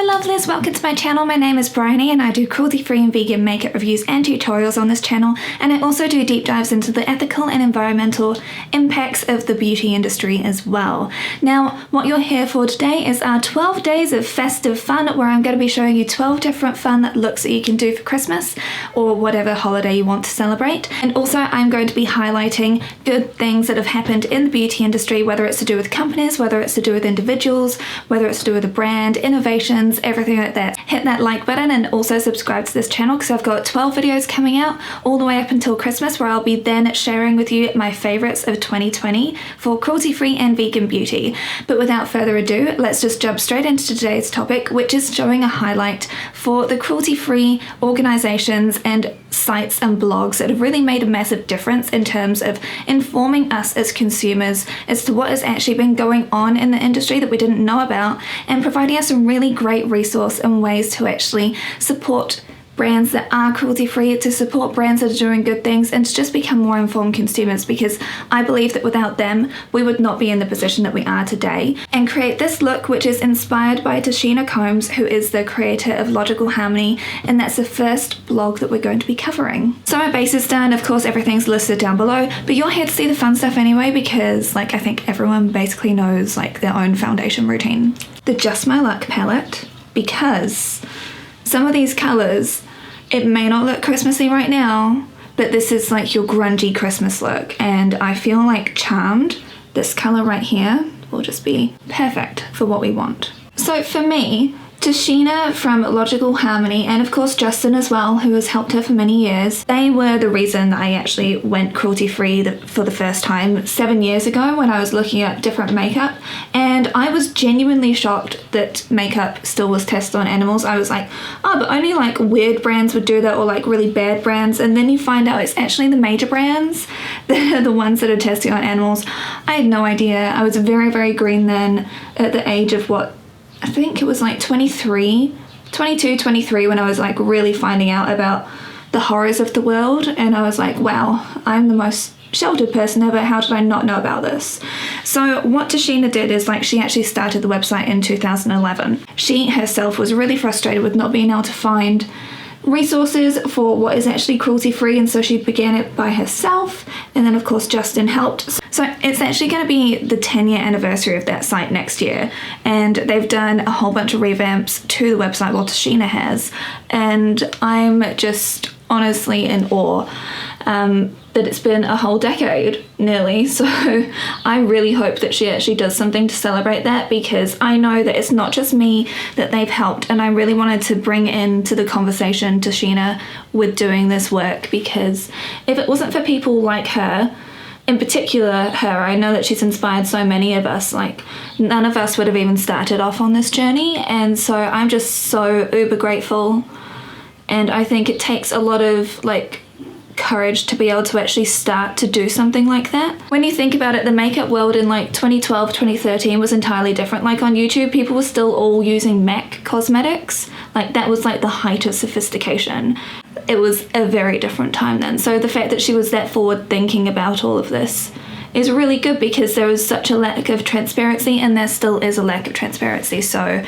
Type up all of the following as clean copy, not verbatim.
Hello lovelies, welcome to my channel. My name is Bryony and I do cruelty-free and vegan makeup reviews and tutorials on this channel, and I also do deep dives into the ethical and environmental impacts of the beauty industry as well. Now, what you're here for today is our 12 days of festive fun, where I'm going to be showing you 12 different fun looks that you can do for Christmas or whatever holiday you want to celebrate. And also I'm going to be highlighting good things that have happened in the beauty industry, whether it's to do with companies, whether it's to do with individuals, whether it's to do with a brand, innovations, everything like that. Hit that like button and also subscribe to this channel because I've got 12 videos coming out all the way up until Christmas, where I'll be then sharing with you my favorites of 2020 for cruelty-free and vegan beauty. But without further ado, let's just jump straight into today's topic, which is showing a highlight for the cruelty-free organizations and sites and blogs that have really made a massive difference in terms of informing us as consumers as to what has actually been going on in the industry that we didn't know about, and providing us a really great resource and ways to actually support brands that are cruelty-free, to support brands that are doing good things, and to just become more informed consumers, because I believe that without them we would not be in the position that we are today. And create this look, which is inspired by Tashina Combs, who is the creator of Logical Harmony, and that's the first blog that we're going to be covering. So my base is done, of course everything's listed down below, but you're here to see the fun stuff anyway, because I think everyone basically knows their own foundation routine. The Just My Luck palette, because some of these colours, it may not look Christmassy right now, but this is your grungy Christmas look, and I feel like Charmed, this colour right here, will just be perfect for what we want. So for me, Tashina from Logical Harmony, and of course Justin as well, who has helped her for many years, they were the reason that I actually went cruelty-free for the first time 7 years ago when I was looking at different makeup, and I was genuinely shocked that makeup still was tested on animals. I was like, oh, but only weird brands would do that, or really bad brands, and then you find out it's actually the major brands that are the ones that are testing on animals. I had no idea. I was very, very green then, at the age of what, I think it was 22, 23 when I was really finding out about the horrors of the world, and I was like, wow, I'm the most sheltered person ever, how did I not know about this? So what Tashina did is she actually started the website in 2011. She herself was really frustrated with not being able to find resources for what is actually cruelty-free, and so she began it by herself, and then of course Justin helped. So it's actually going to be the 10-year anniversary of that site next year, and they've done a whole bunch of revamps to the website, well Tashina has, and I'm just honestly in awe that it's been a whole decade nearly. So I really hope that she actually does something to celebrate that, because I know that it's not just me that they've helped, and I really wanted to bring into the conversation Tashina with doing this work, because if it wasn't for people like her, in particular her, I know that she's inspired so many of us, none of us would have even started off on this journey, and so I'm just so uber grateful. And I think it takes a lot of courage to be able to actually start to do something like that. When you think about it, the makeup world in 2012, 2013 was entirely different. On YouTube, people were still all using MAC cosmetics. That was the height of sophistication. It was a very different time then. So the fact that she was that forward thinking about all of this is really good, because there was such a lack of transparency, and there still is a lack of transparency. So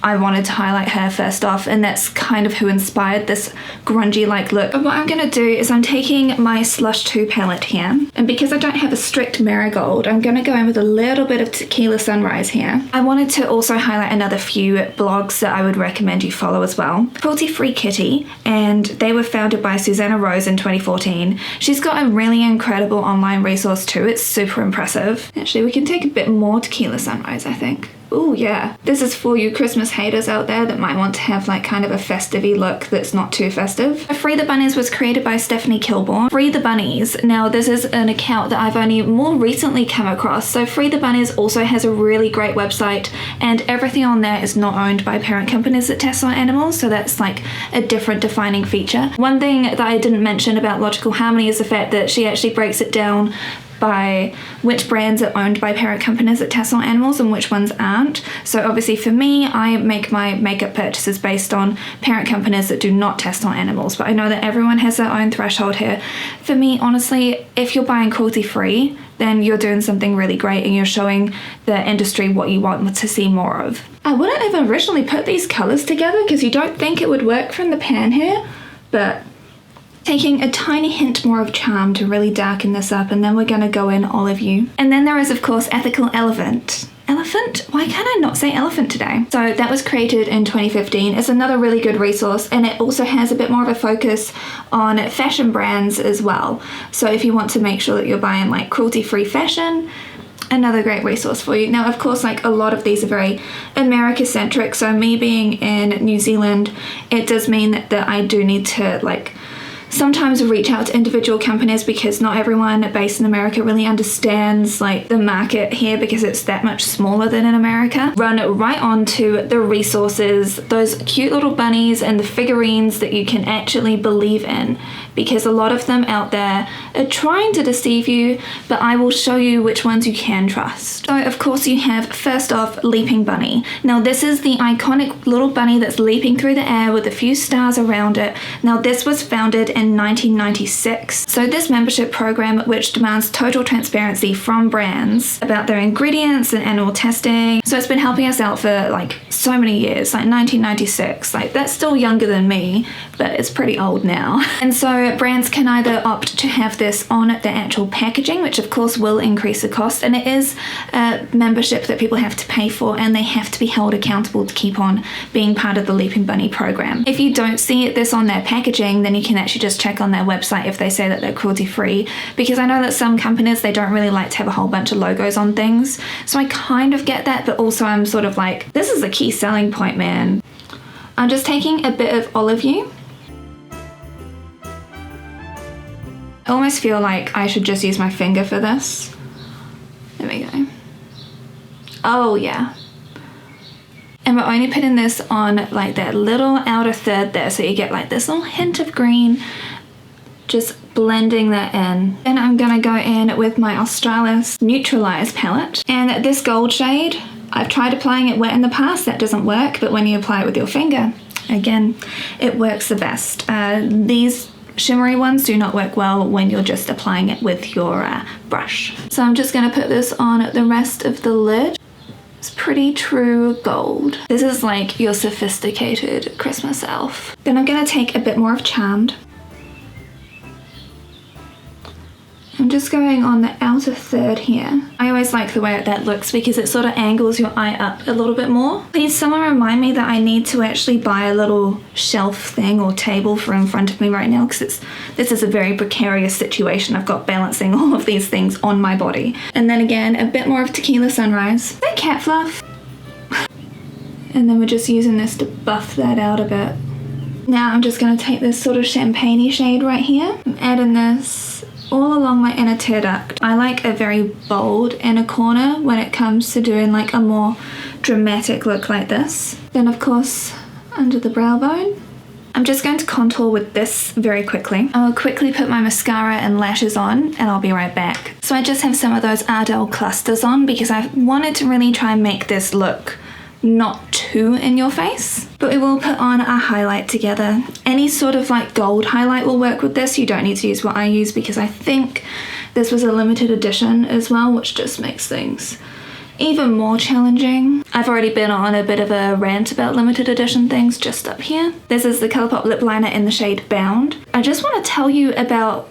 I wanted to highlight her first off, and that's kind of who inspired this grungy look. But what I'm going to do is I'm taking my Slush 2 palette here, and because I don't have a strict marigold, I'm going to go in with a little bit of Tequila Sunrise here. I wanted to also highlight another few blogs that I would recommend you follow as well. Cruelty Free Kitty, and they were founded by Susanna Rose in 2014. She's got a really incredible online resource too. It's super impressive. Actually, we can take a bit more Tequila Sunrise, I think. Oh yeah, this is for you Christmas haters out there that might want to have kind of a festive-y look that's not too festive. Free the Bunnies was created by Stephanie Kilborn. Free the Bunnies, now this is an account that I've only more recently come across. So Free the Bunnies also has a really great website, and everything on there is not owned by parent companies that test on animals, so that's a different defining feature. One thing that I didn't mention about Logical Harmony is the fact that she actually breaks it down by which brands are owned by parent companies that test on animals and which ones aren't. So obviously for me, I make my makeup purchases based on parent companies that do not test on animals, but I know that everyone has their own threshold here. For me, honestly, if you're buying cruelty free, then you're doing something really great and you're showing the industry what you want to see more of. I wouldn't have originally put these colors together because you don't think it would work from the pan here, but taking a tiny hint more of charm to really darken this up, and then we're going to go in olive hue. And then there is of course Ethical Elephant. Elephant? Why can't I not say elephant today? So that was created in 2015. It's another really good resource, and it also has a bit more of a focus on fashion brands as well. So if you want to make sure that you're buying like cruelty-free fashion, another great resource for you. Now of course, like a lot of these are very America centric, so me being in New Zealand, it does mean that I do need to like sometimes reach out to individual companies because not everyone based in America really understands like the market here because it's that much smaller than in America. Run right on to the resources, those cute little bunnies and the figurines that you can actually believe in, because a lot of them out there are trying to deceive you, but I will show you which ones you can trust. So of course you have first off Leaping Bunny. Now this is the iconic little bunny that's leaping through the air with a few stars around it. Now this was founded in 1996. So this membership program, which demands total transparency from brands about their ingredients and animal testing. So it's been helping us out for like so many years, like 1996. Like that's still younger than me, but it's pretty old now. And so brands can either opt to have this on the actual packaging, which of course will increase the cost, and it is a membership that people have to pay for and they have to be held accountable to keep on being part of the Leaping Bunny program. If you don't see this on their packaging, then you can actually just check on their website if they say that they're cruelty free, because I know that some companies, they don't really like to have a whole bunch of logos on things. So I kind of get that, but also I'm sort of like, this is a key selling point, man. I'm just taking a bit of olive hue. I almost feel like I should just use my finger for this. There we go. Oh yeah. And we're only putting this on like that little outer third there, so you get like this little hint of green, just blending that in. Then I'm gonna go in with my Australis Neutralize palette. And this gold shade, I've tried applying it wet in the past, that doesn't work, but when you apply it with your finger, again, it works the best. These shimmery ones do not work well when you're just applying it with your brush. So I'm just gonna put this on the rest of the lid. It's pretty true gold. This is like your sophisticated Christmas elf. Then I'm gonna take a bit more of Charmed. I'm just going on the outer third here. I always like the way that looks because it sort of angles your eye up a little bit more. Please someone remind me that I need to actually buy a little shelf thing or table for in front of me right now, because this is a very precarious situation. I've got balancing all of these things on my body. And then again, a bit more of Tequila Sunrise. Is that cat fluff? And then we're just using this to buff that out a bit. Now I'm just going to take this sort of champagne-y shade right here. I'm adding this all along my inner tear duct. I like a very bold inner corner when it comes to doing like a more dramatic look like this. Then of course under the brow bone. I'm just going to contour with this very quickly. I will quickly put my mascara and lashes on and I'll be right back. So I just have some of those Ardell clusters on because I wanted to really try and make this look not too in your face. But we will put on our highlight together. Any sort of like gold highlight will work with this. You don't need to use what I use because I think this was a limited edition as well, which just makes things even more challenging. I've already been on a bit of a rant about limited edition things just up here. This is the Colourpop lip liner in the shade Bound. I just want to tell you about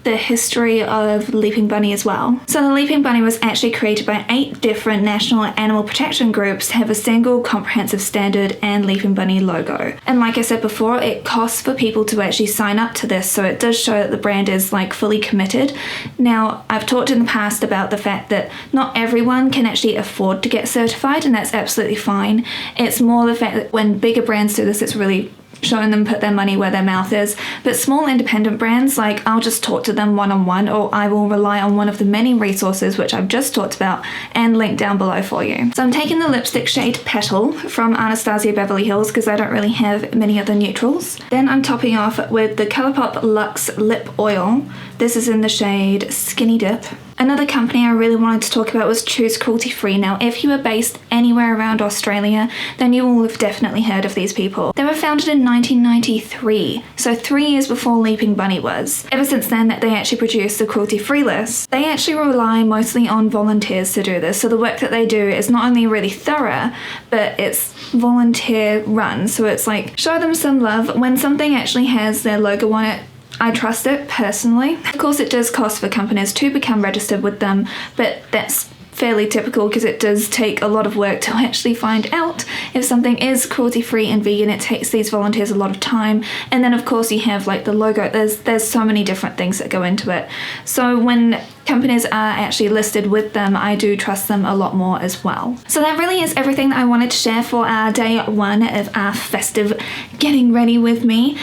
the history of Leaping Bunny as well. So the Leaping Bunny was actually created by 8 different national animal protection groups to have a single comprehensive standard and Leaping Bunny logo. And like I said before, it costs for people to actually sign up to this, so it does show that the brand is like fully committed. Now, I've talked in the past about the fact that not everyone can actually afford to get certified, and that's absolutely fine. It's more the fact that when bigger brands do this, it's really showing them put their money where their mouth is. But small independent brands, like I'll just talk to them one-on-one, or I will rely on one of the many resources which I've just talked about and linked down below for you. So I'm taking the lipstick shade Petal from Anastasia Beverly Hills because I don't really have many other neutrals. Then I'm topping off with the Colourpop Luxe Lip Oil. This is in the shade Skinny Dip. Another company I really wanted to talk about was Choose Cruelty Free. Now, if you are based anywhere around Australia, then you will have definitely heard of these people. They were founded in 1993, so 3 years before Leaping Bunny was. Ever since then, they actually produced the cruelty-free list. They actually rely mostly on volunteers to do this, so the work that they do is not only really thorough, but it's volunteer run, so it's like, show them some love. When something actually has their logo on it, I trust it personally. Of course, it does cost for companies to become registered with them, but that's fairly typical because it does take a lot of work to actually find out if something is cruelty-free and vegan. It takes these volunteers a lot of time, and then of course you have like the logo. There's so many different things that go into it. So when companies are actually listed with them, I do trust them a lot more as well. So that really is everything that I wanted to share for our day 1 of our festive getting ready with me.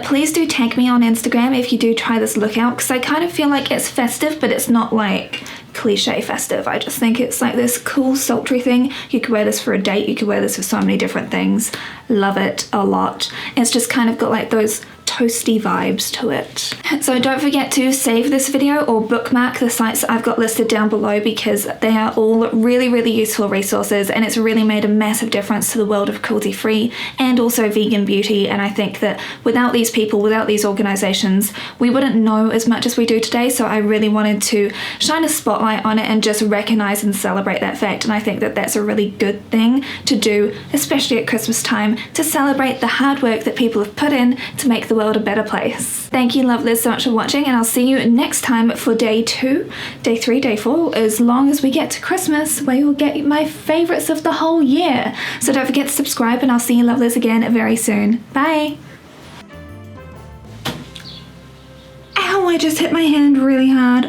Please do tag me on Instagram if you do try this look out, because I kind of feel like it's festive, but it's not like cliche festive. I just think it's like this cool sultry thing. You could wear this for a date, you could wear this for so many different things. Love it a lot. It's just kind of got like those toasty vibes to it. So don't forget to save this video or bookmark the sites that I've got listed down below, because they are all really useful resources, and it's really made a massive difference to the world of cruelty-free and also vegan beauty. And I think that without these people, without these organizations, we wouldn't know as much as we do today. So I really wanted to shine a spotlight on it and just recognize and celebrate that fact. And I think that that's a really good thing to do, especially at Christmas time, to celebrate the hard work that people have put in to make the world a better place. Thank you lovelies so much for watching, and I'll see you next time for day 2, day 3, day 4, as long as we get to Christmas, where you'll get my favorites of the whole year. So don't forget to subscribe, and I'll see you lovelies again very soon. Bye! Ow, I just hit my hand really hard.